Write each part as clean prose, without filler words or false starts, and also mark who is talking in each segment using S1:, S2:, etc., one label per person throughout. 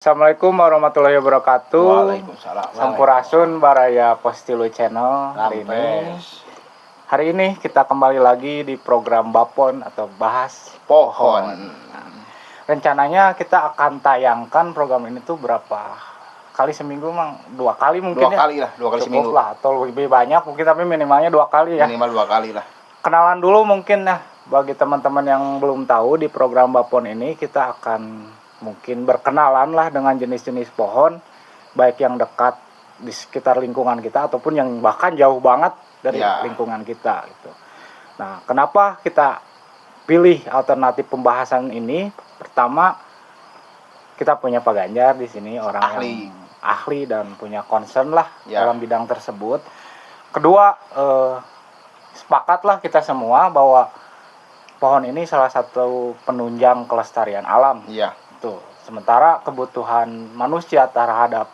S1: Assalamualaikum warahmatullahi wabarakatuh.
S2: Waalaikumsalam.
S1: Sampurasun Baraya Postilu Channel hari ini kita kembali lagi di program Bapon atau bahas
S2: pohon.
S1: Rencananya kita akan tayangkan program ini tuh berapa kali seminggu, Mang? 2 kali mungkin.
S2: Dua kali seminggu
S1: lah, atau lebih banyak mungkin, tapi minimalnya 2 kali ya.
S2: Minimal 2 kali lah.
S1: Kenalan dulu mungkin ya, bagi teman-teman yang belum tahu, di program Bapon ini kita akan mungkin berkenalan lah dengan jenis-jenis pohon, baik yang dekat di sekitar lingkungan kita ataupun yang bahkan jauh banget dari lingkungan kita gitu. Nah, kenapa kita pilih alternatif pembahasan ini? Pertama, kita punya Pak Ganjar di sini, orang yang ahli dan punya concern lah dalam bidang tersebut. Kedua, sepakatlah kita semua bahwa pohon ini salah satu penunjang kelestarian alam. Tuh, sementara kebutuhan manusia terhadap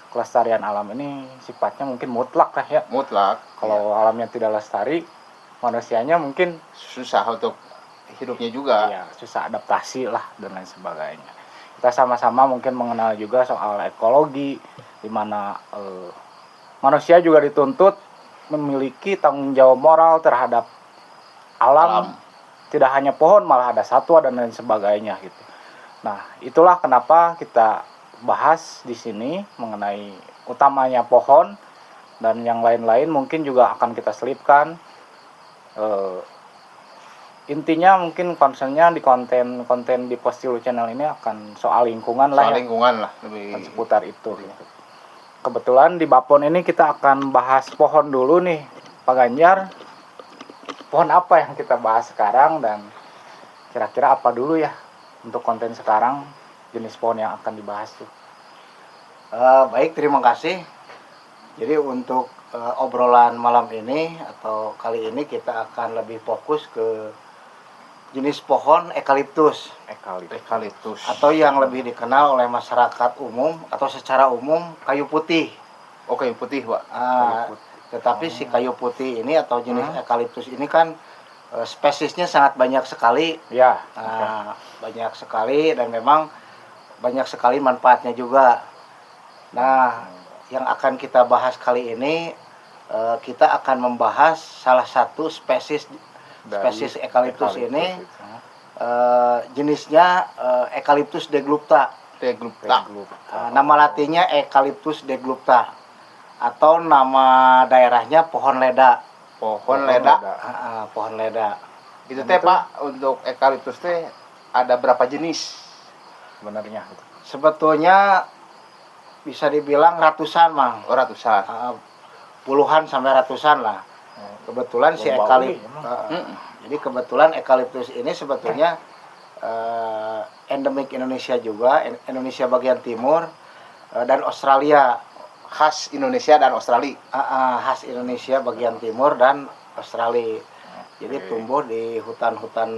S1: kelestarian alam ini sifatnya mungkin mutlak lah ya. Kalau alamnya tidak lestari, manusianya mungkin
S2: susah untuk hidupnya juga.
S1: Susah adaptasi lah dan lain sebagainya. Kita sama-sama mungkin mengenal juga soal ekologi, di mana manusia juga dituntut memiliki tanggung jawab moral terhadap alam. Tidak hanya pohon, malah ada satwa dan lain sebagainya gitu. Nah, itulah kenapa kita bahas di sini mengenai utamanya pohon, dan yang lain-lain mungkin juga akan kita selipkan. Intinya mungkin concernnya di konten di Postilu Channel ini akan soal lingkungan lah. Lebih seputar itu. Gitu. Kebetulan di Bapon ini kita akan bahas pohon dulu nih, Pak Ganjar. Pohon apa yang kita bahas sekarang dan kira-kira apa dulu ya untuk konten sekarang, jenis pohon yang akan dibahas tuh?
S2: Baik, terima kasih. Jadi untuk obrolan malam ini atau kali ini kita akan lebih fokus ke jenis pohon eukaliptus atau yang lebih dikenal oleh masyarakat umum atau secara umum kayu putih.
S1: Kayu putih, Pak.
S2: Tetapi si kayu putih ini atau jenis eukaliptus ini kan spesiesnya sangat banyak sekali. Banyak sekali dan memang banyak sekali manfaatnya juga. Nah, yang akan kita bahas kali ini, kita akan membahas salah satu spesies eukaliptus ini. Jenisnya Eucalyptus deglupta. Nama latinnya Eucalyptus deglupta atau nama daerahnya pohon leda. Pohon leda. Itu teh Pak, untuk eukaliptus teh ada berapa jenis sebenarnya? Sebetulnya bisa dibilang ratusan, Mang. Ratusan. Puluhan sampai ratusan lah. Kebetulan si jadi kebetulan eukaliptus ini sebetulnya endemik Indonesia juga, Indonesia bagian timur dan Australia. Khas Indonesia dan Australia. Khas Indonesia bagian timur dan Australia. Jadi tumbuh di hutan-hutan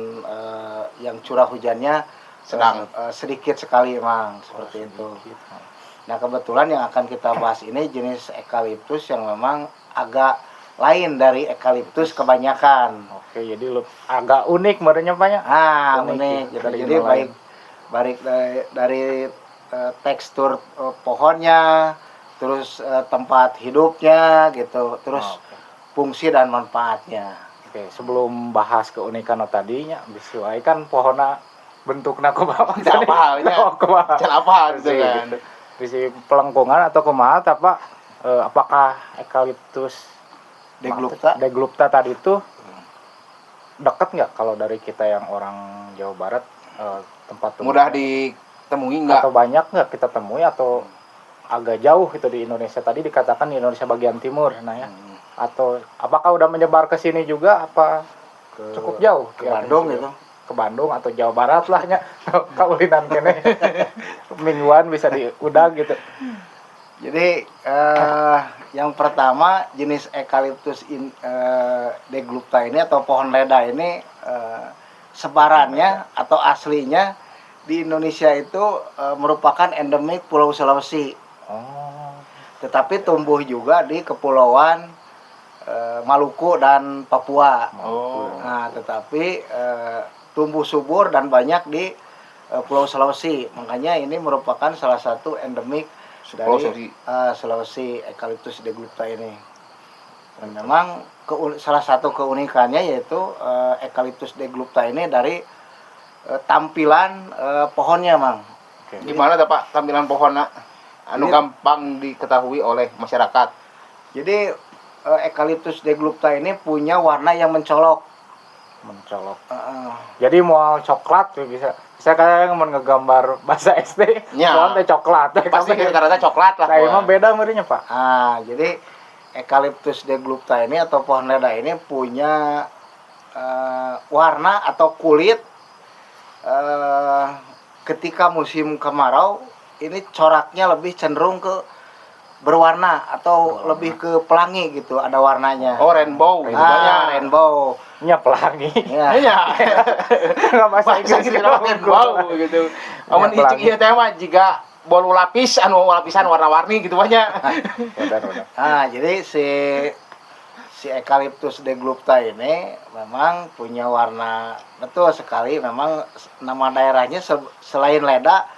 S2: yang curah hujannya sedang sedikit sekali, Mang, seperti itu. Nah, kebetulan yang akan kita bahas ini jenis eukaliptus yang memang agak lain dari eukaliptus kebanyakan.
S1: Jadi agak unik modelnya, Pak ya.
S2: Unik. Jadi baik dari tekstur pohonnya, terus tempat hidupnya gitu, terus fungsi dan manfaatnya.
S1: Sebelum bahas keunikan tadinya, disesuaikan pohonnya bentuknya kumaha? Bisi pelengkungan atau kumaha, Pak? Apakah eukaliptus deglupta tadi itu dekat nggak kalau dari kita yang orang Jawa Barat, tempat
S2: mudah ditemui nggak?
S1: Atau banyak nggak kita temui, atau agak jauh itu di Indonesia? Tadi dikatakan di Indonesia bagian timur, nah ya. Atau apakah udah menyebar ke sini juga, apa cukup jauh
S2: ke Bandung gitu?
S1: Ke Bandung atau Jawa Barat lah nya. Kaulinan kene mingguan bisa diudag gitu.
S2: Jadi yang pertama jenis Eucalyptus deglupta ini atau pohon leda ini sebarannya atau aslinya di Indonesia itu merupakan endemik Pulau Sulawesi. Tetapi tumbuh juga di kepulauan Maluku dan Papua. Nah, tetapi tumbuh subur dan banyak di Pulau Sulawesi. Makanya ini merupakan salah satu endemik dari
S3: Sulawesi.
S2: Sulawesi, Eucalyptus deglupta ini. Dan memang salah satu keunikannya yaitu Eucalyptus deglupta ini dari tampilan pohonnya, Mang.
S1: Oke.
S3: Gimana tuh Pak tampilan pohonnya anu
S2: Ini-
S3: gampang diketahui oleh masyarakat?
S2: Jadi Eucalyptus deglupta ini punya warna yang mencolok.
S1: Mencolok.
S2: Heeh.
S1: Jadi mau coklat tuh bisa. Saya kayak mau ngegambar bahasa SD,
S3: Ya.
S1: pohon teh coklat.
S3: Pasti rata-rata coklat lah.
S1: Saya
S3: Pak.
S1: mah beda merinya, Pak.
S2: Jadi Eucalyptus deglupta ini atau pohon leda ini punya warna atau kulit ketika musim kemarau ini coraknya lebih cenderung ke berwarna atau lebih ke pelangi gitu, ada warnanya.
S3: Oh, rainbow gitu banyak.
S2: Rainbow.
S1: Nya pelangi.
S2: Ya.
S3: Iya.
S1: Enggak bahasa
S3: Bahasa
S1: Inggris
S3: Inggris
S1: doang.
S3: rainbow gitu. Amun
S1: pelangi.
S3: icik ieu teh mah jiga bolu lapis anu lapisan warna-warni gitu banyak.
S1: Benar.
S2: Jadi si Eucalyptus deglupta ini memang punya warna, betul sekali, memang nama daerahnya selain leda,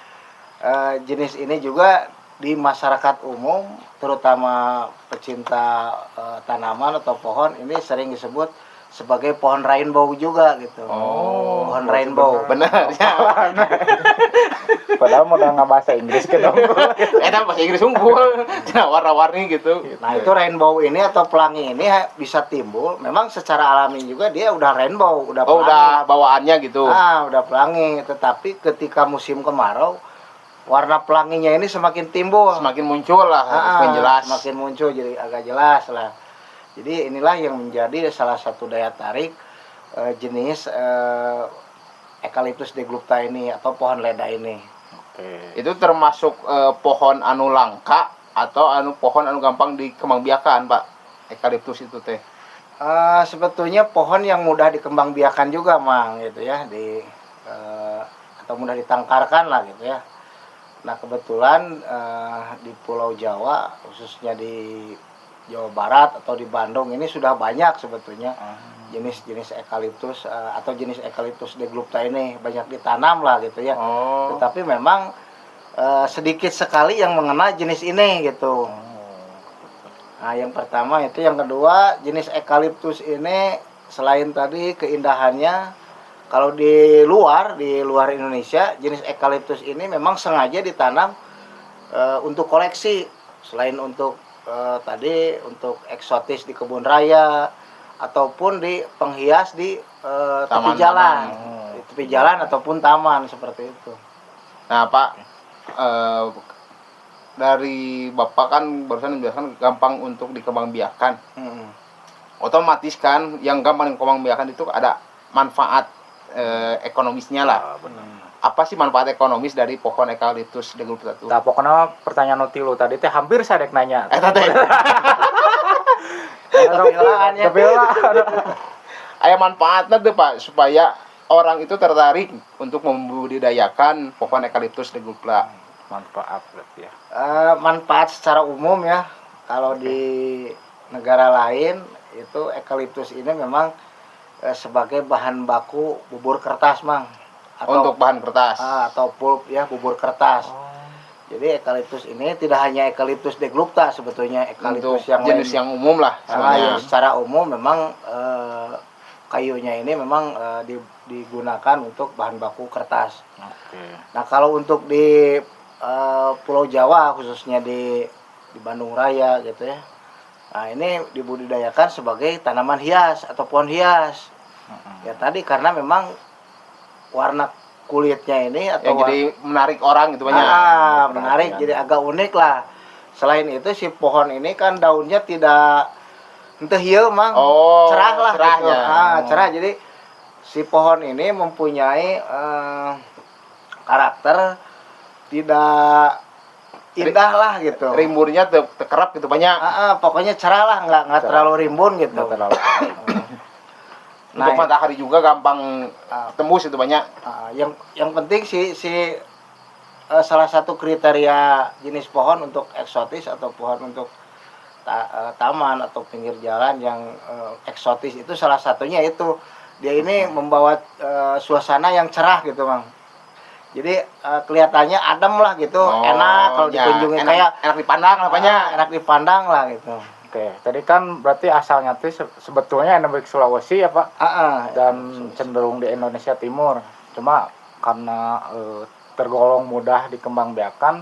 S2: jenis ini juga di masyarakat umum terutama pecinta tanaman atau pohon ini sering disebut sebagai pohon rainbow juga gitu.
S3: Oh,
S2: Pohon rainbow.
S3: Bener ya.
S1: Padahal mau nggak bahasa Inggris ke dong.
S3: Eta bahasa Inggris unggul. Cenah warna-warni gitu.
S2: Nah itu rainbow ini atau pelangi ini bisa timbul memang secara alami juga, dia udah rainbow, udah
S3: Oh,
S2: pelangi.
S3: udah bawaannya gitu.
S2: Udah pelangi, tetapi ketika musim kemarau warna pelanginya ini semakin timbul.
S3: Semakin muncul lah, semakin jelas.
S2: Semakin muncul, jadi agak jelas lah. Jadi inilah yang menjadi salah satu daya tarik jenis Eucalyptus deglupta ini atau pohon leda ini.
S1: Oke.
S3: Itu termasuk pohon anu langka atau pohon anu gampang dikembangbiakan, Pak? Eucalyptus itu teh.
S2: Sebetulnya pohon yang mudah dikembangbiakan juga, Mang, gitu ya, atau mudah ditangkarkan lah gitu ya. Nah kebetulan di Pulau Jawa, khususnya di Jawa Barat atau di Bandung ini sudah banyak sebetulnya jenis-jenis eukaliptus atau jenis Eucalyptus deglupta ini banyak ditanam lah gitu ya.
S3: Oh.
S2: Tetapi memang sedikit sekali yang mengenal jenis ini gitu. Nah yang pertama itu, yang kedua jenis Eucalyptus ini selain tadi keindahannya, kalau di luar Indonesia jenis Eucalyptus ini memang sengaja ditanam untuk koleksi, selain untuk tadi untuk eksotis di kebun raya ataupun di penghias di tepi jalan, di tepi jalan ataupun taman seperti itu.
S3: Nah, Pak, dari Bapak kan barusan menjelaskan gampang untuk dikembangbiakan. Otomatis kan yang gampang dikembangbiakan itu ada manfaat ekonomisnya lah. Apa sih manfaat ekonomis dari pohon Eucalyptus deglupta itu?
S1: Nah, pokoknya pertanyaan utilu tadi teh hampir saya dek nanya.
S3: Teh.
S1: Tapi lah.
S3: Aya manfaatnya tuh, Pak, supaya orang itu tertarik untuk membudidayakan pohon Eucalyptus deglupta.
S1: Manfaat berarti ya.
S2: Manfaat secara umum ya, kalau di negara lain itu eukaliptus ini memang sebagai bahan baku bubur kertas, Mang,
S3: Untuk bahan kertas.
S2: atau pulp ya, bubur kertas. Jadi eukaliptus ini tidak hanya Eucalyptus deglupta, sebetulnya
S3: Untuk
S2: eukaliptus yang
S3: jenis
S2: lain.
S3: yang umum lah
S2: Yang
S3: sebenarnya.
S2: secara umum memang kayunya ini memang digunakan untuk bahan baku kertas.
S1: Oke.
S2: Nah kalau untuk di Pulau Jawa, khususnya di Bandung Raya gitu ya, nah ini dibudidayakan sebagai tanaman hias atau pohon hias. Ya tadi karena memang warna kulitnya ini atau
S3: Yang jadi menarik orang gitu banyak.
S2: menarik, jadi agak unik lah. Selain itu si pohon ini kan daunnya tidak ente hieu, Mang,
S3: Oh,
S2: cerah lah gitu.
S3: cerahnya.
S2: Cerah. Jadi si pohon ini mempunyai karakter tidak indah lah gitu.
S3: Rimbunnya terkerap gitu banyak.
S2: Pokoknya cerah lah, nggak terlalu rimbun gitu.
S1: Nggak terlalu.
S3: Untuk
S2: Nah,
S3: matahari juga gampang tembus itu banyak.
S2: yang penting salah satu kriteria jenis pohon untuk eksotis atau pohon untuk taman atau pinggir jalan yang eksotis itu salah satunya itu dia ini membawa suasana yang cerah gitu, Mang. Jadi kelihatannya adem lah gitu, enak kalau
S3: ya,
S2: dikunjungi
S3: enak,
S2: kayak
S3: enak dipandang lah banyak.
S2: enak dipandang lah gitu.
S1: Oke, tadi kan berarti asalnya tuh sebetulnya endemik Sulawesi ya Pak, dan cenderung di Indonesia Timur. Cuma karena tergolong mudah dikembangbiakan,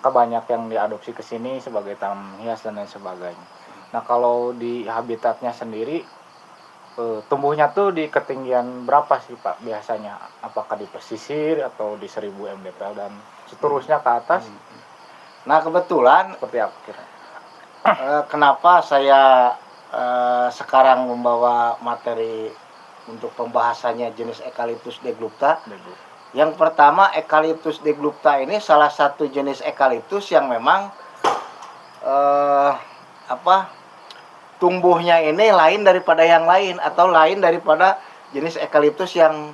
S1: kebanyak yang diadopsi ke sini sebagai tanaman hias dan lain sebagainya. Nah kalau di habitatnya sendiri, tumbuhnya tuh di ketinggian berapa sih Pak biasanya? Apakah di pesisir atau di 1000 mdpl dan seterusnya ke atas?
S2: Nah kebetulan
S1: Seperti apa kira?
S2: kenapa saya sekarang membawa materi untuk pembahasannya jenis Eucalyptus deglupta. Yang pertama, Eucalyptus deglupta ini salah satu jenis eukaliptus yang memang tumbuhnya ini lain daripada yang lain atau lain daripada jenis eukaliptus yang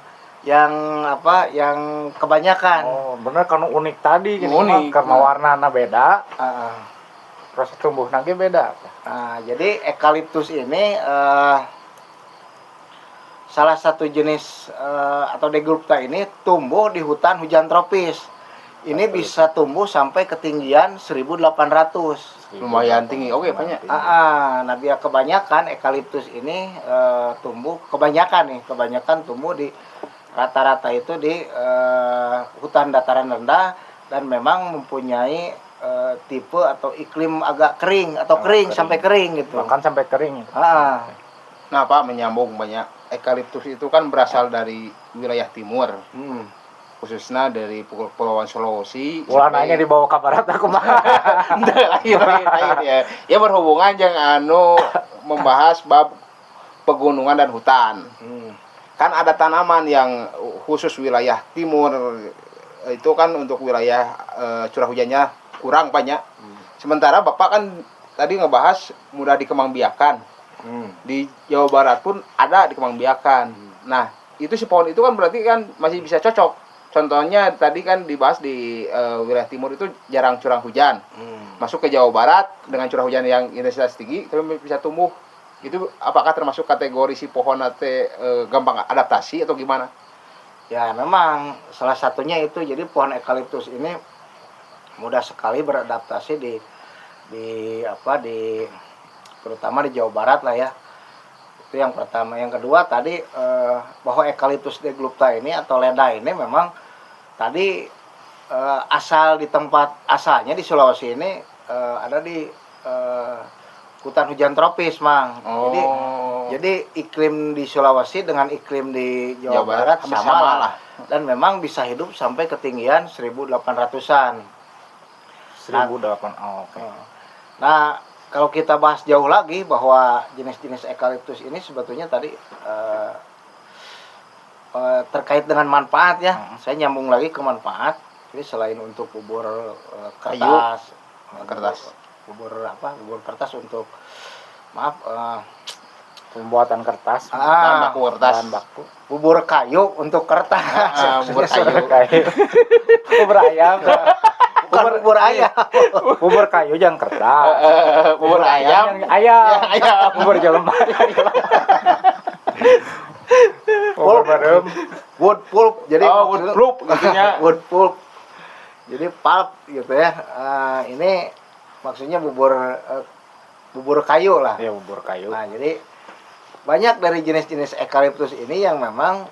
S2: kebanyakan.
S1: Oh, bener karena unik tadi gini,
S3: Unik.
S1: karena warnanya beda,
S2: Uh,
S1: proses tumbuh nage beda.
S2: jadi eukaliptus ini salah satu jenis atau deglupta ini tumbuh di hutan hujan tropis. Ini bisa tumbuh sampai ketinggian 1800.
S3: Lumayan tinggi. Oke, banyak.
S2: Nah biar kebanyakan eukaliptus ini kebanyakan tumbuh di rata-rata itu di hutan dataran rendah dan memang mempunyai tipe atau iklim agak kering atau kering sampai kering gitu.
S1: Bahkan sampai kering.
S3: Nah Pak, menyambung banyak. Eukaliptus itu kan berasal dari wilayah timur. Khususnya dari Kepulauan Sulawesi.
S1: Ulananya dibawa ke barat aku mah.
S3: ya. Ya berhubungan jangan membahas bab pegunungan dan hutan. Kan ada tanaman yang khusus wilayah timur itu kan untuk wilayah curah hujannya kurang banyak. Sementara Bapak kan tadi ngebahas mudah dikembangbiakan. Di Jawa Barat pun ada dikembangbiakan. Nah, itu si pohon itu kan berarti kan masih bisa cocok. Contohnya tadi kan dibahas di wilayah timur itu jarang curah hujan. Masuk ke Jawa Barat dengan curah hujan yang intensitas tinggi tapi bisa tumbuh. Itu apakah termasuk kategori si pohon gampang adaptasi atau gimana?
S2: Ya memang salah satunya itu. Jadi pohon eukaliptus ini mudah sekali beradaptasi di terutama di Jawa Barat lah ya. Itu yang pertama. Yang kedua tadi bahwa Eucalyptus deglupta ini atau leda ini memang tadi asal di tempat asalnya di Sulawesi ini ada di hutan hujan tropis, Mang. Jadi iklim di Sulawesi dengan iklim di Jawa Barat sama lah. Dan memang bisa hidup sampai ketinggian 1800-an.
S1: 1800. Oh, oke.
S2: Nah, kalau kita bahas jauh lagi bahwa jenis-jenis eukaliptus ini sebetulnya tadi terkait dengan manfaat ya. Saya nyambung lagi ke manfaat. Jadi selain untuk bubur kertas, bubur kertas untuk
S1: Pembuatan kertas,
S3: bahan baku kertas.
S1: bahan baku.
S2: bubur kayu untuk kertas.
S3: Bubur kayu.
S1: Bubur ayam.
S2: Bukan bubur ayam.
S1: Bubur kayu jangan kertas.
S3: Bubur ayam.
S1: Ayam. Bubur jelema. Bubur barem.
S2: Wood pulp. Jadi
S3: wood pulp gitunya.
S2: wood pulp. Jadi pulp gitu ya. Ini maksudnya bubur kayu lah.
S1: Ya bubur kayu.
S2: Nah, jadi banyak dari jenis-jenis eukaliptus ini yang memang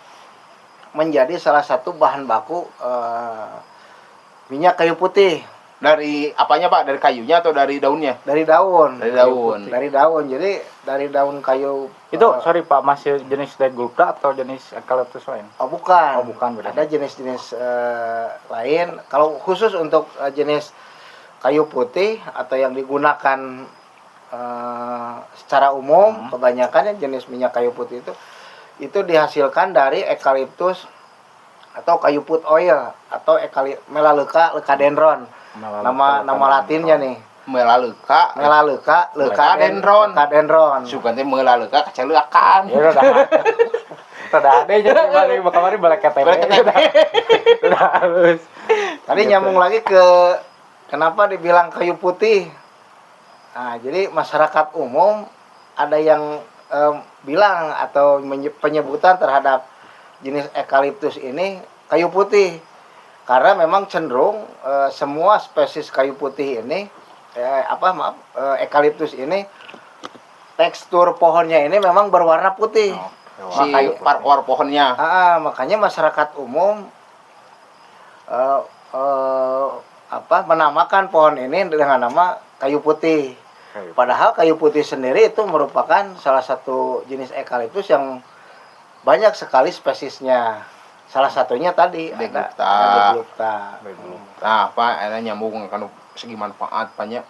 S2: menjadi salah satu bahan baku minyak kayu putih.
S3: Dari apanya Pak? Dari kayunya atau dari daunnya?
S2: Dari daun.
S3: Dari daun.
S2: Dari daun. Jadi dari daun kayu.
S1: Itu sorry Pak, masih jenis deglupta atau jenis eukaliptus lain?
S2: Oh bukan.
S1: Oh bukan, beda.
S2: Ada jenis-jenis lain. Kalau khusus untuk jenis kayu putih atau yang digunakan secara umum, kebanyakan jenis minyak kayu putih itu dihasilkan dari eukaliptus atau kayu put oil atau Melaleuca leucadendron. Nama latinnya nih.
S3: Melaleuca
S2: leucadendron.
S3: Sugan teh melaleuca kacaleuakan.
S1: Ya udah. Tada ada jadi kamari balik KTP. Udah halus.
S2: Tadi nyambung lagi ke kenapa dibilang kayu putih. Nah, jadi masyarakat umum ada yang bilang atau penyebutan terhadap jenis eukaliptus ini kayu putih. Karena memang cenderung semua spesies kayu putih ini eukaliptus ini tekstur pohonnya ini memang berwarna putih.
S3: Si war pohonnya.
S2: Makanya masyarakat umum menamakan pohon ini dengan nama kayu putih. Padahal kayu putih sendiri itu merupakan salah satu jenis eukaliptus yang banyak sekali spesiesnya. Salah satunya tadi
S3: Deglupta.
S2: ada Deglupta.
S3: Nah, ada nyambung kan segi manfaat banyak.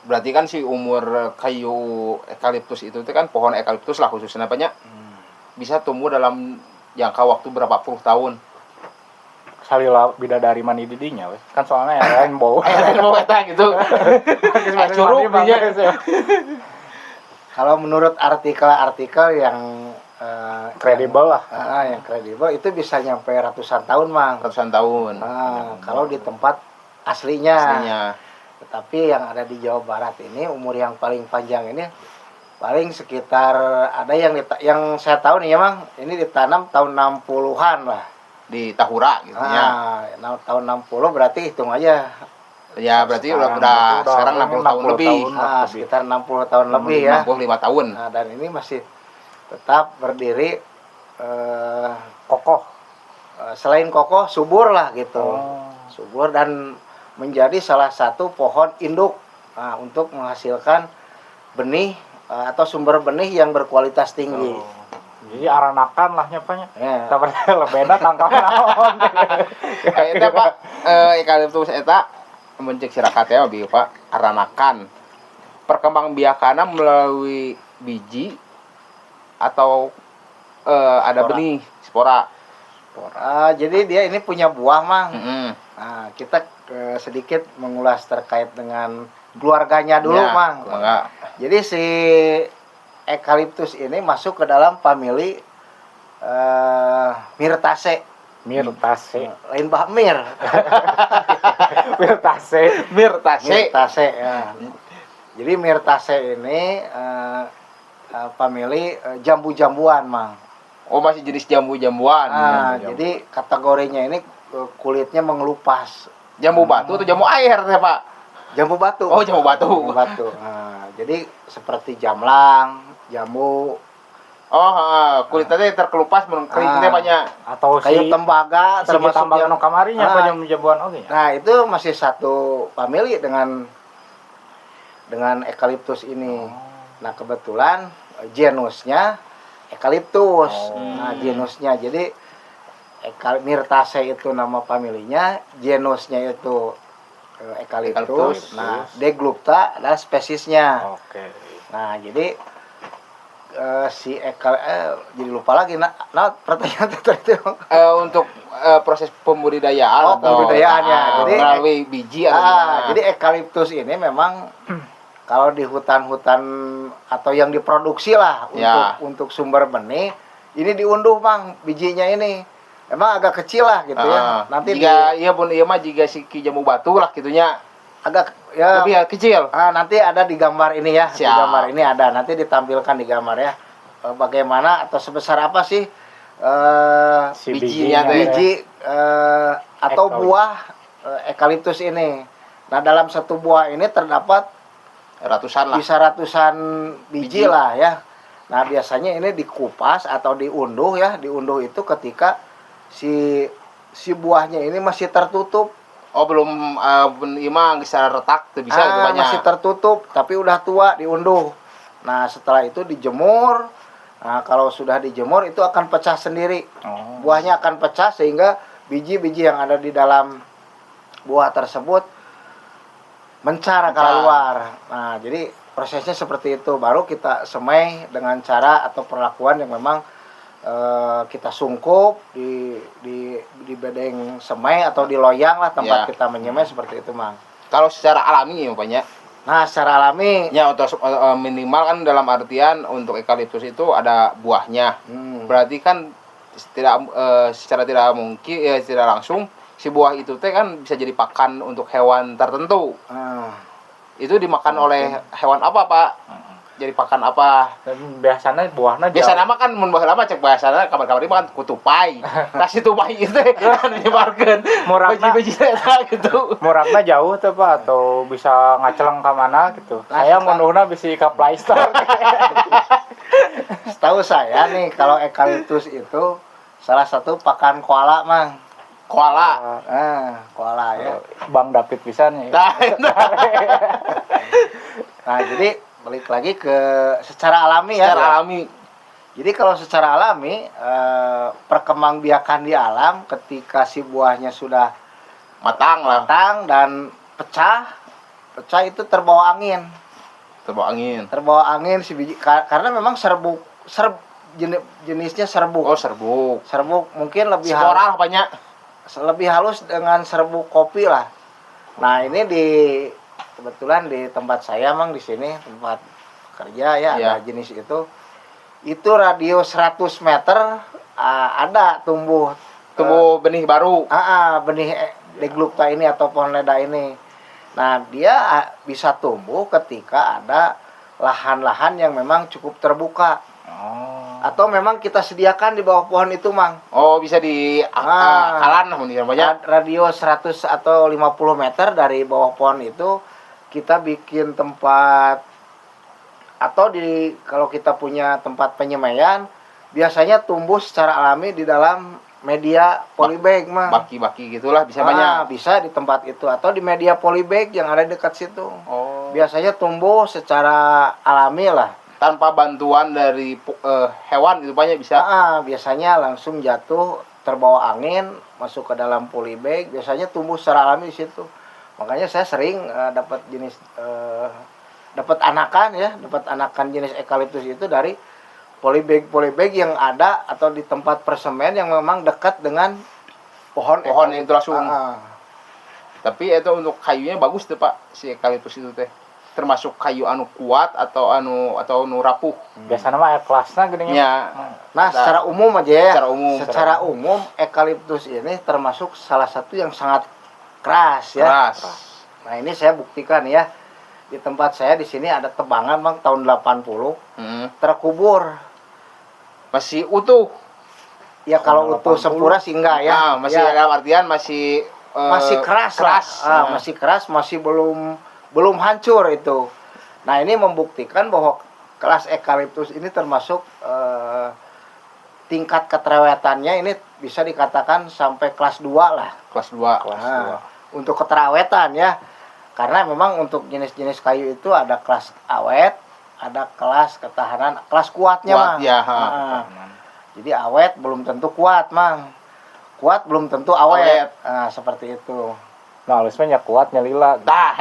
S3: Berarti kan si umur kayu eukaliptus itu kan pohon eukaliptus lah khususnya banyak bisa tumbuh dalam jangka waktu berapa puluh tahun.
S1: Salila bidadari mani didinya weh. Kan soalnya ya rainbow.
S3: Rainbow eta gitu. Curug dinya.
S2: Kalau menurut artikel-artikel yang
S1: Kredibel lah.
S2: Yang kredibel itu bisa nyampe ratusan tahun, Mang.
S3: Ratusan tahun.
S2: Kalau di tempat aslinya. Tetapi yang ada di Jawa Barat ini umur yang paling panjang ini paling sekitar ada yang saya tahu nih ya, Mang. Ini ditanam tahun 60-an lah.
S3: Di Tahura gitu ya.
S2: Tahun 60 berarti hitung aja.
S3: Ya berarti udah sekarang 60 tahun lebih.
S2: Sekitar 60 tahun lebih ya.
S3: 65 tahun.
S2: Dan ini masih tetap berdiri
S1: Kokoh.
S2: Selain kokoh, subur lah gitu. Subur dan menjadi salah satu pohon induk untuk menghasilkan benih atau sumber benih yang berkualitas tinggi.
S1: Jadi aranakan lah nyapanya.
S2: Ya.
S1: Tapi lebeda tangkap naon.
S3: Eta Pak, eukaliptus eta mencek sirakat ya abi Pak, aranakan. Perkembangbiakanna melalui biji atau ada benih spora.
S2: Jadi dia ini punya buah, Mang.
S3: Nah,
S2: Kita sedikit mengulas terkait dengan keluarganya dulu,
S3: ya,
S2: Mang. Jadi si eukaliptus ini masuk ke dalam famili Myrtaceae. Lain bah mir. Myrtaceae. Ya. Jadi Myrtaceae ini famili jambu-jambuan, Mang.
S3: Oh, masih jenis jambu-jambuan.
S2: Jadi kategorinya ini kulitnya mengelupas.
S3: Jambu batu atau jambu air ya, Pak?
S2: Jambu batu.
S3: Oh, jambu batu.
S2: Jambu batu. Jadi seperti jamlang, jambu.
S3: Kulitnya terkelupas kelitnya banyak.
S1: Atau
S2: Kayu tembaga
S1: termasuk
S2: termasuk
S1: yang kamarinya apa jambu-jambuan oke.
S2: Nah, itu masih satu famili dengan eukaliptus ini. Nah, kebetulan genusnya eukaliptus. Nah, genusnya jadi Myrtaceae itu nama familinya, genusnya itu eukaliptus. Nah, Deglupta adalah spesiesnya. Nah, jadi jadi lupa lagi pertanyaan tadi.
S3: Untuk proses pembudidayaan
S2: pembudidayaannya. Jadi
S3: melalui biji
S2: jadi eukaliptus ini memang kalau di hutan-hutan atau yang diproduksi lah untuk sumber benih ini diunduh, Bang, bijinya ini. Emang agak kecil lah gitu ya. Nanti
S3: jika jika si jambu batu lah gitunya
S2: agak ya
S3: lebih kecil.
S2: Nanti ada di gambar ini ya.
S3: Siap.
S2: Di gambar ini ada, nanti ditampilkan di gambar ya. Bagaimana atau sebesar apa sih biji atau buah eukaliptus ini. Nah, dalam satu buah ini terdapat bisa ratusan biji lah ya. Nah, biasanya ini dikupas atau diunduh ya. Diunduh itu ketika si buahnya ini masih tertutup.
S3: Oh, belum imang secara retak tuh bisa itu banyak.
S2: Masih tertutup tapi udah tua diunduh. Nah, setelah itu dijemur. Nah, kalau sudah dijemur itu akan pecah sendiri. Buahnya akan pecah sehingga biji-biji yang ada di dalam buah tersebut mencar keluar. Nah, jadi prosesnya seperti itu. Baru kita semai dengan cara atau perlakuan yang memang kita sungkup di bedeng semai atau di loyang lah tempat kita menyemai seperti itu, Mang.
S3: Kalau secara alami ya banyak.
S2: Nah, secara alami
S3: ya untuk minimal kan dalam artian untuk eukaliptus itu ada buahnya. Berarti kan secara tidak mungkin tidak langsung si buah itu teh kan bisa jadi pakan untuk hewan tertentu. Itu dimakan oleh hewan apa, Pak? jadi pakan apa.
S1: Dan biasanya buahnya
S3: Biasa nama kan mun baheula mah cek bahasana kabar-kabar mah kan kutupai. Tah si tupai itu kan nyebarkeun
S1: Muragna.
S3: biji-biji eta gitu.
S1: murahnya jauh tuh Pak atau bisa ngaceleng ke mana gitu.
S2: Nah,
S1: Saya
S2: suka.
S1: menuhna bisa ke Play Store.
S2: Setahu saya nih kalau eukaliptus itu salah satu pakan koala mang.
S3: Koala.
S2: Koala ya.
S1: Bang David bisa nih.
S3: Nah,
S2: Nah, jadi balik lagi ke secara alami ya.
S3: secara alami.
S2: Jadi kalau secara alami perkembangbiakan di alam ketika si buahnya sudah
S3: Matang lah.
S2: matang dan pecah itu terbawa angin.
S3: Terbawa angin.
S2: Terbawa angin si biji karena memang jenisnya serbuk.
S3: Oh, serbuk.
S2: Serbuk mungkin lebih
S3: Spora banyak.
S2: lebih halus dengan serbuk kopi lah. Nah, ini kebetulan di tempat saya mang di sini tempat kerja ya
S3: Iya.
S2: ada jenis itu. Itu radio 100 meter ada tumbuh
S3: Benih baru.
S2: benih deglukta ini atau pohon leda ini. Nah, dia bisa tumbuh ketika ada lahan-lahan yang memang cukup terbuka. Atau memang kita sediakan di bawah pohon itu, Mang.
S3: Oh, bisa di kalan lah mungkin banyak.
S2: Radio 100 atau 50 meter dari bawah pohon itu kita bikin tempat atau kalau kita punya tempat penyemaian biasanya tumbuh secara alami di dalam media polybag, Mang.
S3: Baki-baki gitulah bisa banyak.
S2: Bisa di tempat itu atau di media polybag yang ada dekat situ.
S3: Oh.
S2: Biasanya tumbuh secara alami lah.
S3: Tanpa bantuan dari hewan gitu banyak bisa.
S2: Biasanya langsung jatuh terbawa angin masuk ke dalam polybag, biasanya tumbuh secara alami di situ. Makanya saya sering dapat anakan jenis eukaliptus itu dari polybag yang ada atau di tempat persemen yang memang dekat dengan pohon
S3: Pohon itu langsung.
S2: Ah.
S3: Tapi itu untuk kayunya bagus tuh Pak, si eukaliptus itu teh. Termasuk kayu anu kuat atau anu rapuh.
S1: Biasanya mah air kelasnya gedenya.
S3: Ya.
S2: Nah, secara umum aja ya.
S3: Secara
S2: umum eukaliptus ini termasuk salah satu yang sangat keras ya.
S3: Keras.
S2: Nah, ini saya buktikan ya. Di tempat saya di sini ada tebangan Bang tahun 80 terkubur.
S3: Masih utuh.
S2: Ya kalau utuh
S1: 80.
S2: sempurna sih enggak ya.
S3: Nah, masih
S2: Ya,
S3: dalam artian masih
S2: keras.
S3: Nah.
S2: Masih keras, masih belum hancur itu. Nah, ini membuktikan bahwa kelas eukaliptus ini termasuk tingkat keterawetannya ini bisa dikatakan sampai kelas 2 lah.
S3: Kelas 2.
S2: Untuk keterawetan ya. Karena memang untuk jenis-jenis kayu itu ada kelas awet, ada kelas ketahanan, kelas kuatnya,
S3: Kuat,
S2: Mang.
S3: ya,
S2: Jadi awet belum tentu kuat, Mang. Kuat belum tentu awet. Nah, seperti itu.
S1: Nah, halusnya kuat nyalila.
S3: Tah.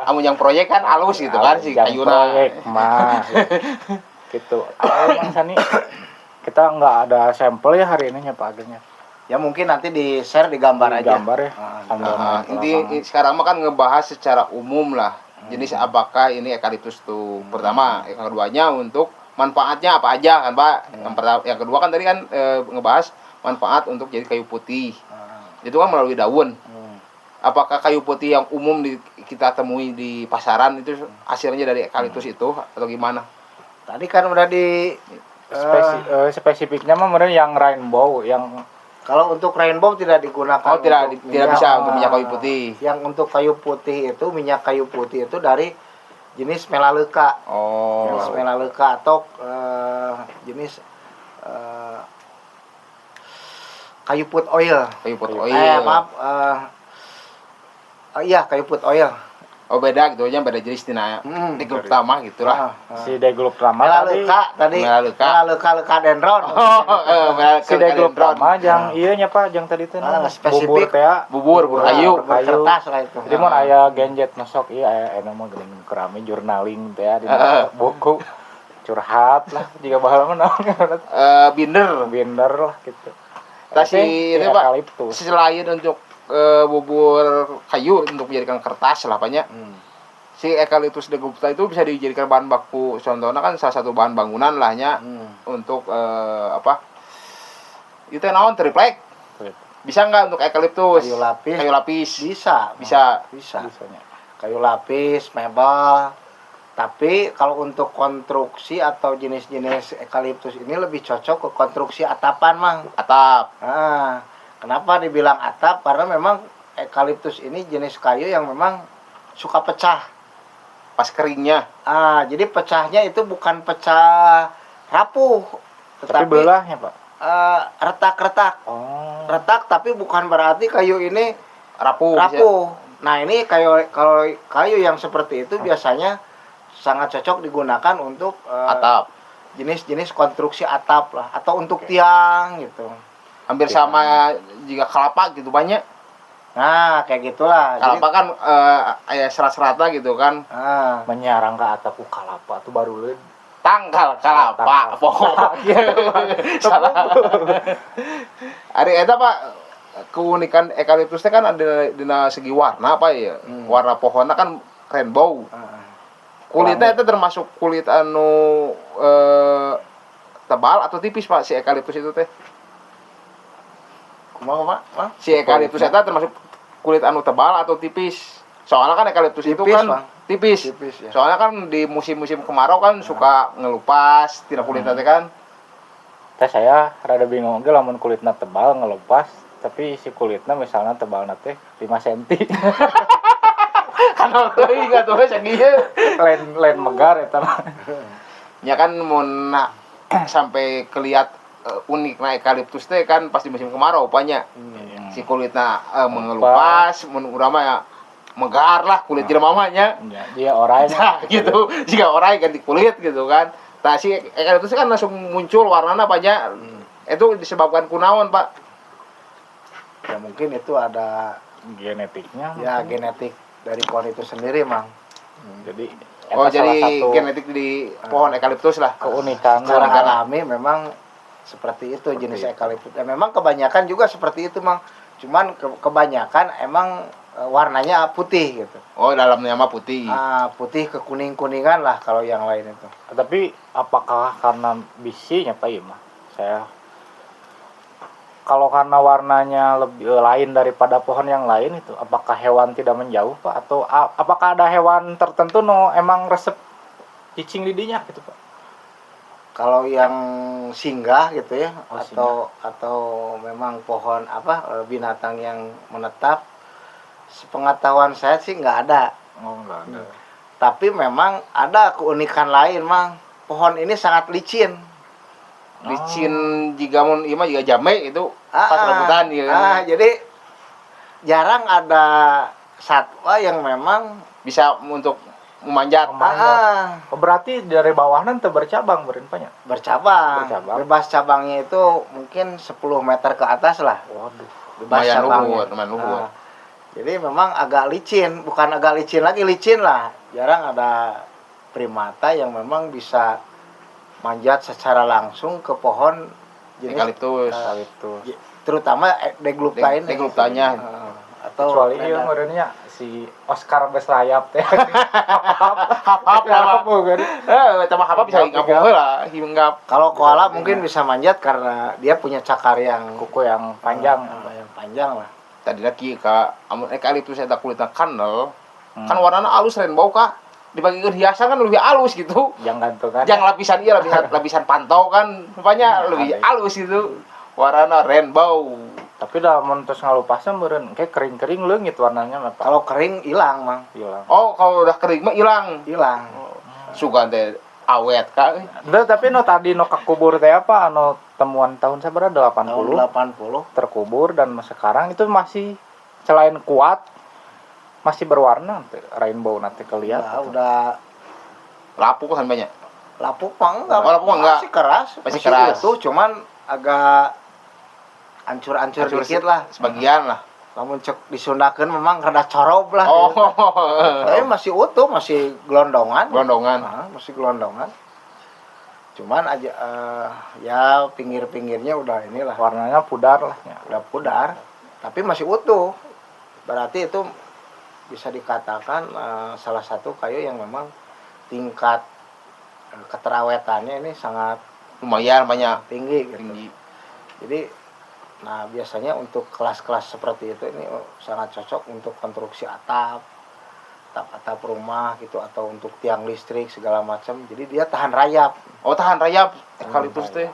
S3: Kamu yang proyek kan halus gitu kan si
S1: Jam
S3: kayuna.
S1: proyek mah. Gitu. Bang Sani, kita nggak ada sampel ya hari ini ya Pak Agengnya.
S2: Ya mungkin nanti di-share di gambar aja.
S1: Gambar ya. Sambil
S3: Inti sekarang mah kan ngebahas secara umum lah. Jenis apakah ini eukaliptus tuh. Pertama, yang keduanya untuk manfaatnya apa aja kan, Pak? Yang kedua kan tadi kan ngebahas manfaat untuk jadi kayu putih. Itu kan melalui daun. Apakah kayu putih yang umum kita temui di pasaran itu hasilnya dari eukaliptus itu atau gimana?
S2: Tadi kan udah di
S1: spesifiknya mah bener yang rainbow, yang
S2: kalau untuk rainbow tidak digunakan.
S3: Oh, tidak bisa untuk minyak kayu putih.
S2: Yang untuk kayu putih itu minyak kayu putih itu dari jenis melaleuca.
S3: Oh.
S2: Jenis melaleuca atau jenis kayu put oil.
S3: Kayu putih oil.
S2: Iya, kayu put oil.
S3: Oh, beda gitu aja, beda jenis tina. Di grup utama gitulah.
S1: si Degluk Rama tadi.
S3: Melaleuca.
S2: Melaleuca dendron.
S1: Si Degluk Rama yang iya nya Pak, yang tadi teh bubur
S2: spesifik.
S1: teh.
S3: Bubur kayu.
S1: Kayu.
S2: Kertas lah itu.
S1: Jadi mun aya genjet masuk iya aya mah geuning kerami journaling teh di buku curhat lah jika baheula mah
S3: Binder.
S1: binder lah gitu.
S3: Si ini Pak,
S1: eukaliptus.
S3: selain untuk bubur kayu untuk menjadikan kertas lah banyak. Si eukaliptus deglukta itu bisa dijadikan bahan baku. Contohnya kan salah satu bahan bangunan lahnya untuk apa? Itu naon triplek. Bisa nggak untuk eukaliptus?
S2: Kayu lapis.
S3: Bisa.
S2: Bisa.
S1: Bisanya.
S2: Kayu lapis, mebel, Tapi kalau untuk konstruksi atau jenis-jenis eukaliptus ini lebih cocok ke konstruksi atapan, Mang.
S3: Atap.
S2: Nah, kenapa dibilang atap? Karena memang eukaliptus ini jenis kayu yang memang suka pecah.
S3: Pas keringnya.
S2: Jadi pecahnya itu bukan pecah rapuh,
S1: Tapi
S2: tetapi
S1: belahnya, Pak.
S2: retak-retak.
S1: Oh.
S2: Retak tapi bukan berarti kayu ini
S3: Rapuh.
S2: rapuh. Nah, ini kalau kayu yang seperti itu biasanya sangat cocok digunakan untuk
S3: Atap.
S2: jenis-jenis konstruksi atap lah, atau untuk tiang gitu.
S3: Hampir sama jika kelapa gitu banyak.
S2: Nah, kayak gitulah.
S3: Kelapa kan serat-seratnya gitu kan.
S1: Menyarang ke atap kalapa tuh baru leun.
S3: Tangkal kelapa
S1: Tangkal.
S3: pohon. Salah. Ari eta Pak, keunikan eukaliptus teh kan ada dina segi warna apa ya? Warna pohonnya kan rainbow. Kulitnya itu termasuk kulit anu tebal atau tipis Pak si eukaliptus itu teh?
S2: Kumaha, Pak?
S3: Si eukaliptus itu termasuk kulit anu tebal atau tipis? Soalnya kan eukaliptus itu
S2: Tipis,
S3: kan
S2: Bang.
S3: tipis.
S2: Tipis, ya.
S3: Soalnya kan di musim-musim kemarau kan suka ngelupas tina kulitnya teh kan.
S1: Teh saya rada bingung ge lamun kulitna tebal ngelepas, tapi si kulitna misalnya tebalna teh 5 cm.
S3: Kan teuing atuh sakieu.
S1: lain megar eta mah.
S3: Ya kan mun sampai keliat unikna eukaliptus teh kan pas di musim kemarau upanya. Si kulitna mengelupas, mun urang mah ya megar lah kulit jelema mah nya.
S1: Ya, dia orangnya
S3: Gitu. Jika orang ganti kulit gitu kan. Nah si eukaliptus kan langsung muncul warnanya banyak. Itu disebabkan kunaon, Pak?
S2: Ya mungkin itu ada
S1: genetiknya.
S2: ya
S1: mungkin.
S2: genetik dari pohon itu sendiri, Mang.
S1: Jadi
S3: Oh,
S1: eta salah
S3: jadi
S1: satu
S3: genetik di pohon eukaliptus lah.
S1: keunikan
S2: Secara
S3: Keunikan.
S2: alami memang seperti itu jenis eukaliptus. Dan memang kebanyakan juga seperti itu, Mang. Cuman kebanyakan emang warnanya putih gitu.
S3: Oh, dalamnya mah putih.
S2: Putih ke kuning-kuningan lah kalau yang lain itu.
S1: Tapi apakah karena bisinya Pak ya mah? Saya kalau karena warnanya lebih lain daripada pohon yang lain itu, apakah hewan tidak menjauh Pak? Atau apakah ada hewan tertentu emang resep cicing lidinya gitu Pak?
S2: Kalau yang singgah gitu ya,
S1: Oh,
S2: atau memang pohon binatang yang menetap, sepengetahuan saya sih nggak ada.
S1: Oh enggak ada.
S2: Tapi memang ada keunikan lain, Mang. Pohon ini sangat licin.
S3: Licin jika mun ieu mah juga jame itu pas rebutan ya.
S2: Jadi jarang ada satwa yang memang
S3: Bisa untuk memanjat.
S1: Oh, berarti dari bawah nanti bercabang berinpanya.
S2: bercabang.
S1: Bercabang.
S2: Bebas cabangnya itu mungkin 10 meter ke atas lah.
S1: Waduh.
S2: Bebas
S3: Lumayan
S2: cabangnya.
S3: lumayan luhur.
S2: Jadi memang agak licin, bukan agak licin lagi, licin lah. Jarang ada primata yang memang bisa manjat secara langsung ke pohon jenis
S3: Eukaliptus.
S2: terutama deglupta ini.
S3: Degluptanya.
S2: Atau
S1: Kecuali ieu meureunnya si Oscar Besrayap teh.
S3: Hap-hap
S1: kan.
S3: eta mah apa bisa hinggap heula, hinggap.
S2: kalau koala mungkin bisa manjat karena dia punya cakar yang
S1: Kuku yang panjang.
S2: yang panjang lah.
S3: Tadi lagi ka amun eukaliptus eta kulitna kanel, kan warnana alus rainbow Kak. Dibagikeun hiasan kan lebih alus gitu.
S1: Yang gantungan.
S3: Yang lapisan ieu lapisan pantau kan rupanya lebih alus gitu. Warnana rainbow.
S1: Tapi dah mun tos ngalupasna meureun kayak kering-kering leungit warnanya mah Pak.
S2: Kalau kering hilang, Mang.
S1: Hilang.
S3: Oh, kalau udah kering mah hilang.
S2: Hilang.
S3: Sugan teh awet Kak.
S1: Tapi tadi kakubur teh apa temuan tahun sabaraha 80
S2: Tahun 80.
S1: terkubur dan sekarang itu masih selain kuat masih berwarna rainbow nanti kelihatan.
S2: Udah
S3: Lapuk kan banyak.
S2: lapuk mah enggak.
S3: Oh, lapuk mah enggak.
S2: Masih keras.
S3: Masih keras.
S2: Itu cuman agak ancur-ancur dikit lah.
S3: Sebagian lah.
S2: Namun cek disundakeun memang rada corob lah.
S3: Oh.
S2: Tapi masih utuh, masih gelondongan.
S3: Gelondongan.
S2: Masih gelondongan. Cuman aja ya pinggir-pinggirnya udah inilah,
S1: Warnanya pudar lah ya.
S2: udah pudar, tapi masih utuh. Berarti itu bisa dikatakan salah satu kayu yang memang tingkat keterawetannya ini sangat
S3: Lumayan banyak.
S2: tinggi gitu.
S3: Tinggi.
S2: Jadi biasanya untuk kelas-kelas seperti itu ini sangat cocok untuk konstruksi atap atap rumah gitu atau untuk tiang listrik segala macam. Jadi dia tahan rayap.
S3: Oh, tahan rayap eukaliptus teh.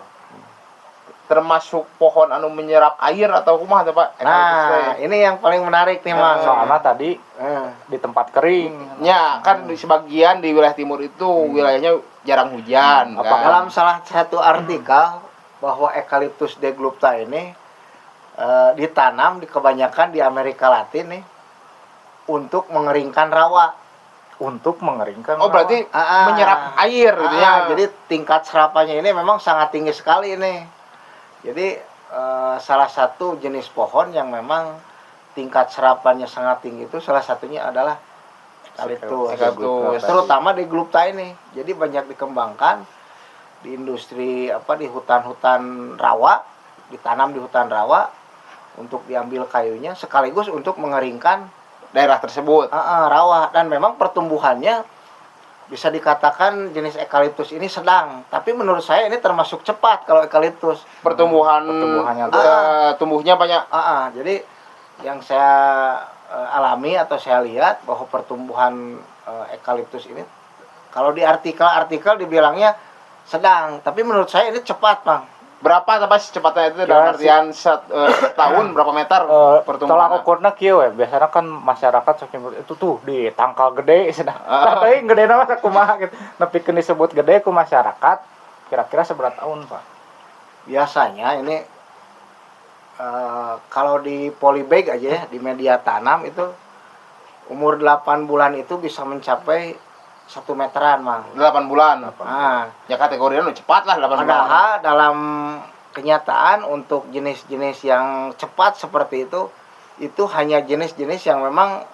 S3: Termasuk pohon anu menyerap air atau kumaha teh Pak? Eukaliptus teh.
S2: Nah, ini yang paling menarik nih, Mang.
S1: Soalnya tadi
S2: Eh,
S1: di tempat kering.
S3: Ya, kan di sebagian di wilayah timur itu wilayahnya jarang hujan kan.
S2: dalam salah satu artikel bahwa eukaliptus deglupta ini ditanam di kebanyakan di Amerika Latin nih untuk mengeringkan rawa.
S1: Untuk mengeringkan.
S3: Oh, berarti menyerap air gitu ya.
S2: Jadi tingkat serapannya ini memang sangat tinggi sekali ini. Jadi salah satu jenis pohon yang memang tingkat serapannya sangat tinggi itu salah satunya adalah eukaliptus.
S3: Eukaliptus.
S2: Terutama di glupta ini. Jadi banyak dikembangkan di industri di hutan-hutan rawa, ditanam di hutan rawa untuk diambil kayunya sekaligus untuk mengeringkan
S3: daerah tersebut.
S2: rawa, dan memang pertumbuhannya bisa dikatakan jenis eukaliptus ini sedang, tapi menurut saya ini termasuk cepat kalau eukaliptus.
S1: Pertumbuhannya
S3: tumbuhnya banyak.
S2: Jadi yang saya alami atau saya lihat bahwa pertumbuhan eukaliptus ini kalau di artikel dibilangnya sedang, tapi menurut saya ini cepat, Bang.
S3: Berapa tapi secepatnya itu dalam artian setahun berapa meter
S1: tolak
S3: pertumbuhan?
S1: ukurna kieu we. Biasanya kan masyarakat sok nyebut itu tuh di tangkal gede cenah. Tapi gede nama kumaha gitu. Nepikeun disebut gede ku masyarakat kira-kira seberapa tahun, Pak?
S2: Biasanya ini kalau di polybag aja ya, di media tanam itu umur 8 bulan itu bisa mencapai 1 meteran, Mang.
S3: 8 bulan. Ya kategorinya cepat lah 8 bulan.
S2: Padahal dalam kenyataan untuk jenis-jenis yang cepat seperti itu hanya jenis-jenis yang memang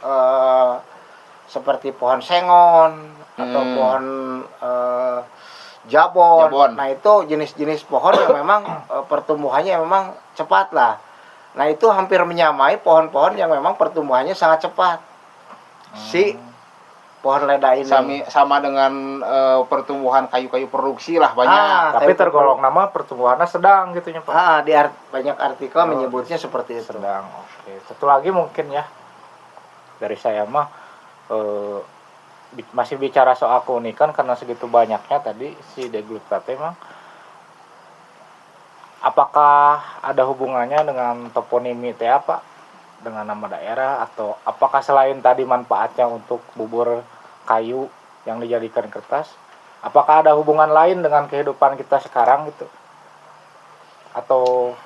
S2: seperti pohon sengon atau pohon jabon. Nah, itu jenis-jenis pohon yang memang pertumbuhannya memang cepat lah. Nah, itu hampir menyamai pohon-pohon yang memang pertumbuhannya sangat cepat. Si pohon leda ini
S3: sama dengan pertumbuhan kayu-kayu produksi lah banyak.
S1: Tapi tergolong nama pertumbuhannya sedang gitunya, Pak.
S2: Di banyak artikel menyebutnya seperti itu.
S1: Sedang. Oke. Satu lagi mungkin ya dari saya mah masih bicara soal keunikan karena segitu banyaknya tadi si deglupta mah. Apakah ada hubungannya dengan toponimi teh apa? Dengan nama daerah, atau apakah selain tadi manfaatnya untuk bubur kayu yang dijadikan kertas, apakah ada hubungan lain dengan kehidupan kita sekarang gitu, atau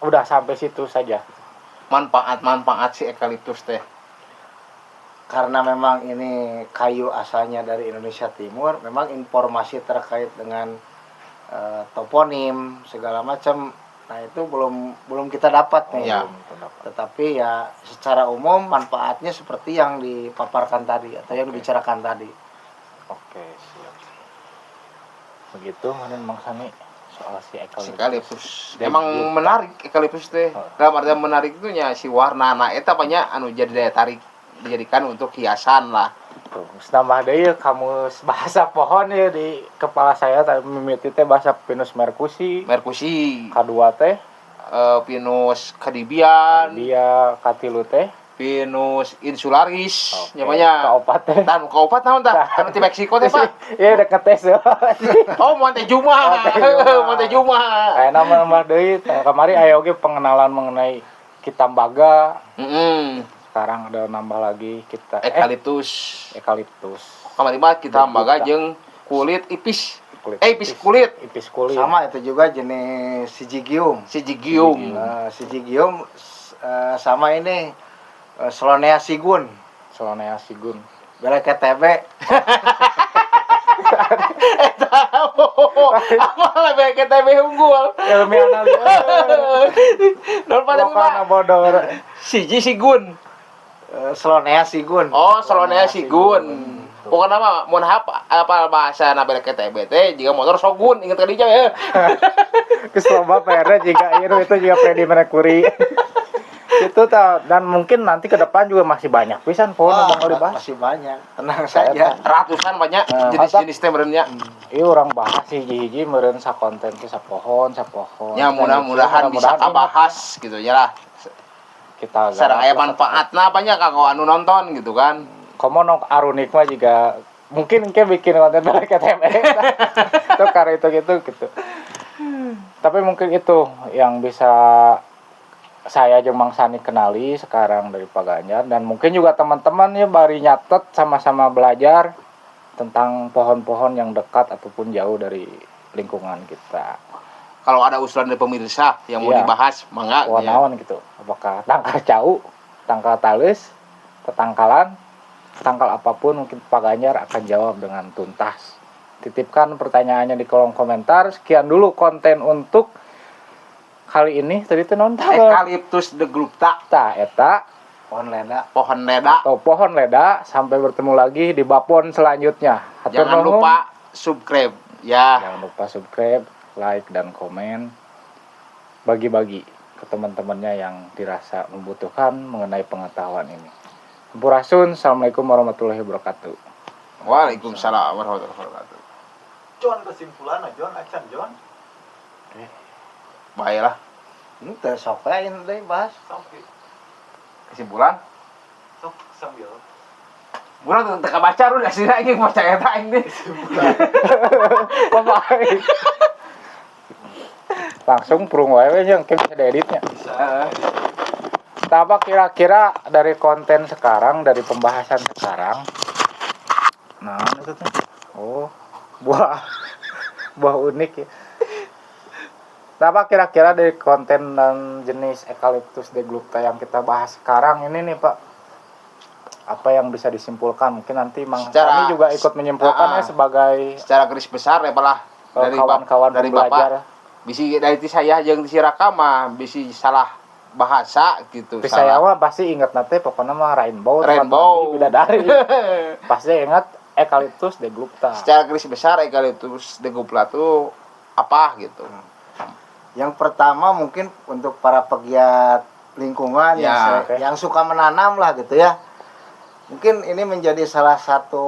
S1: udah sampai situ saja?
S3: Manfaat si eukaliptus teh,
S2: karena memang ini kayu asalnya dari Indonesia Timur, memang informasi terkait dengan toponim segala macam. Nah, itu belum kita dapat nih.
S3: Ya.
S2: Tetapi ya secara umum manfaatnya seperti yang dipaparkan tadi atau yang dibicarakan tadi.
S1: Oke, siap. Begitu mungkin Mang Sani soal si
S3: eukaliptus. Emang menarik eukaliptus teh. Dalam artian menarik itu nya si warnana eta banyak anu jadi daya tarik dijadikan untuk hiasan lah.
S1: Tuh, nambah deui kamu bahasa pohon ya di kepala saya tadi mimiti teh bahasa Pinus mercusi. Kadua teh
S3: Pinus cadibian.
S1: Dia katilu teh
S3: Pinus insularis.
S1: Okay.
S3: Nyamanya
S1: kaopat teh.
S3: Kaopat naon tah? Anu ti Meksiko teh, Pak.
S1: Iya deket teh.
S3: Oh, Montezuma. Montezuma.
S1: Kayak nama deui kamari aya oge pengenalan mengenai kitambaga. Sekarang ada nambah lagi kita
S3: eukaliptus.
S1: Kamari
S3: mah kitambaga jeung kulit ipis. Ipis kulit.
S2: Sama itu juga jenis Syzygium. Syzygium sama ini Slonea sigun. Bela KTB.
S3: Apa lah bela KTB unggul.
S1: Ilmiah analisis.
S3: Don pada mah
S1: bodor.
S3: Sigun.
S2: Slonea sigun.
S3: Oh, Slonea sigun. Pokoknya mah mun apa bahasa na bela KTB teh jika motor Shogun ingat kali ya.
S1: Kesoba PR jika itu juga Freddie Mercury. Itu dan mungkin nanti ke depan juga masih banyak pisan pohon bakal dibahas.
S2: Masih banyak. Tenang saja.
S3: Ratusan banyak jenis-jenis teh meureunnya.
S1: Ieu urang bahas hiji-hiji meureun sakonten teh sapohon.
S3: Ya mudah-mudahan bisa kabahas gitu ya lah.
S1: Kita
S3: secara aya manfaatna banyak kanggo anu nonton gitu kan.
S1: komo arunik mah juga mungkin ke bikin konten balik KTM itu karena itu gitu. Tapi mungkin itu yang bisa saya jeung Mang Sani kenali sekarang dari Pak Ganjar, dan mungkin juga teman-teman ya bari nyatet sama-sama belajar tentang pohon-pohon yang dekat ataupun jauh dari lingkungan kita.
S3: Kalau ada usulan dari pemirsa yang mau
S1: Iya.
S3: dibahas, mangga.
S1: Pohon naon gitu. Apakah tangkal cau, tangkal talus, tetangkalan, tangkal apapun mungkin Pak Ganjar akan jawab dengan tuntas. Titipkan pertanyaannya di kolom komentar. Sekian dulu konten untuk kali ini. Tadi itu non
S3: Eucalyptus deglupta,
S1: eta
S2: Pohon leda.
S3: pohon leda.
S1: atau pohon leda. Sampai bertemu lagi di bapon selanjutnya. Hatur
S3: Jangan
S1: nuhun.
S3: lupa subscribe ya.
S1: Jangan lupa subscribe, like, dan komen. Bagi-bagi ke teman-temannya yang dirasa membutuhkan mengenai pengetahuan ini. Sampurasun. Assalamualaikum warahmatullahi wabarakatuh.
S3: Waalaikumsalam warahmatullahi wabarakatuh.
S4: John kesimpulan John acan John
S3: Baiklah,
S2: Teu sok we ayeuna deui bahas.
S4: sampai
S3: kesimpulan.
S4: sok sambil
S3: Urang teu teu baca ru asina anjing baca eta aing teh.
S1: Bye-bye. Langsung prung wae yang bisa dieditnya.
S3: Heeh.
S1: Apa kira-kira dari konten sekarang, dari pembahasan sekarang? Nah, itu tuh. Oh, buah unik ya. Apa kira-kira dari konten dan jenis Eucalyptus deglupta yang kita bahas sekarang ini nih Pak? Apa yang bisa disimpulkan? Mungkin nanti Mang
S3: Secara-
S1: Sani juga ikut menyimpulkan ya sebagai
S3: Secara garis besar ya lah dari
S1: kawan-kawan
S3: dari
S1: pembelajar.
S3: Bapak. Bisi dari ti saya jeung si Raka mah bisi salah bahasa gitu.
S1: Tapi saya mah pasti ingat nanti pokoknya mah rainbow.
S3: Rainbow.
S1: Bidadari. Pasti ingat Eucalyptus deglupta.
S3: Secara garis besar Eucalyptus deglupta tuh apa gitu.
S2: Yang pertama mungkin untuk para pegiat lingkungan
S3: Ya,
S2: yang suka menanam lah gitu ya. Mungkin ini menjadi salah satu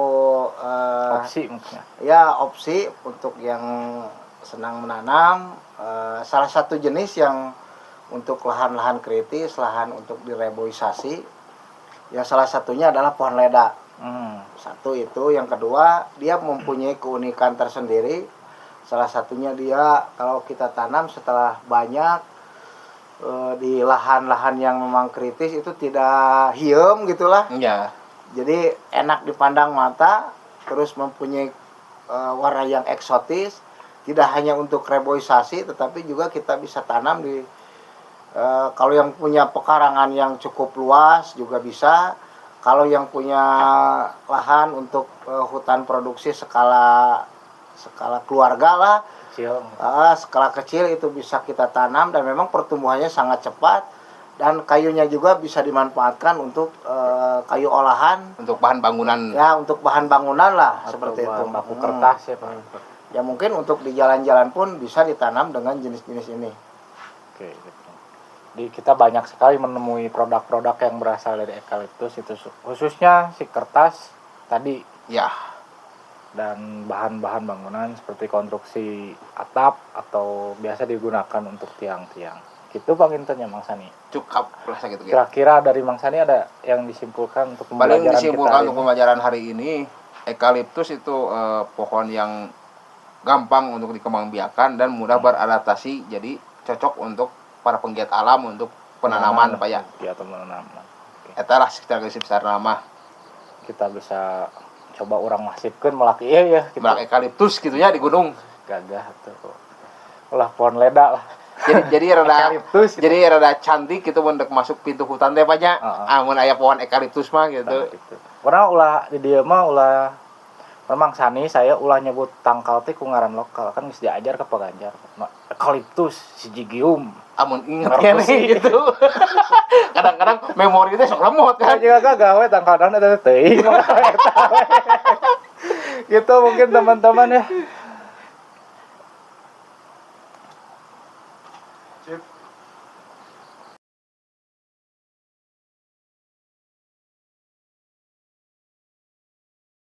S1: Opsi mungkin.
S2: ya opsi untuk yang senang menanam, salah satu jenis yang untuk lahan-lahan kritis, lahan untuk direboisasi. Ya salah satunya adalah pohon leda. Satu itu, yang kedua dia mempunyai keunikan tersendiri. Salah satunya dia kalau kita tanam setelah banyak di lahan-lahan yang memang kritis itu tidak hiem gitulah.
S3: Iya.
S2: Jadi enak dipandang mata, terus mempunyai warna yang eksotis. Tidak hanya untuk reboisasi, tetapi juga kita bisa tanam di kalau yang punya pekarangan yang cukup luas juga bisa. Kalau yang punya lahan untuk hutan produksi skala keluarga lah,
S1: Kecil.
S2: skala kecil itu bisa kita tanam dan memang pertumbuhannya sangat cepat, dan kayunya juga bisa dimanfaatkan untuk kayu olahan
S3: Untuk bahan bangunan.
S2: ya, untuk bahan bangunan lah
S1: Atau
S2: seperti itu.
S1: bahan baku kertas ya Pak.
S2: Ya mungkin untuk di jalan-jalan pun bisa ditanam dengan jenis-jenis ini.
S1: Oke, gitu. Jadi kita banyak sekali menemui produk-produk yang berasal dari eucalyptus itu, khususnya si kertas tadi,
S3: Ya.
S1: dan bahan-bahan bangunan seperti konstruksi atap atau biasa digunakan untuk tiang-tiang. Gitu Pak Ginten ya Mang Sani.
S3: Cukup rasa gitu.
S1: Kira-kira dari Mang Sani ada yang disimpulkan untuk
S3: Paling
S1: pembelajaran
S3: disimpulkan
S1: kita
S3: untuk pembelajaran hari ini, eucalyptus itu pohon yang gampang untuk dikembangbiakan dan mudah beradaptasi, jadi cocok untuk para penggiat alam untuk penanaman Pak ya.
S1: Ya, atau menanaman. Oke.
S3: Eta lah sekitar garis besar nama
S1: Kita bisa coba orang masifkan melaki ya kita
S3: Merak eucalyptus gitu ya di gunung.
S1: gagah tuh. Ulah pohon leda lah.
S3: Jadi rada
S1: Eucalyptus gitu.
S3: jadi rada cantik gitu untuk masuk pintu hutan teh banyak.
S1: Heeh.
S3: Amun aya pohon eucalyptus mah gitu.
S1: Nah, gitu. Karena ulah di dia mah ulah memang Sani saya ulah nyebut tangkal teh ku ngaran lokal kan geus diajar ke Pak Ganjar. Nah, eucalyptus sigigium.
S3: Amun inget
S1: Ngerti sih.
S3: kene gitu. Kadang-kadang memori teh sok lemot kan.
S1: Kan juga gagah we tangkalan eta teuing. Gitu mungkin teman-teman ya.
S4: Sip.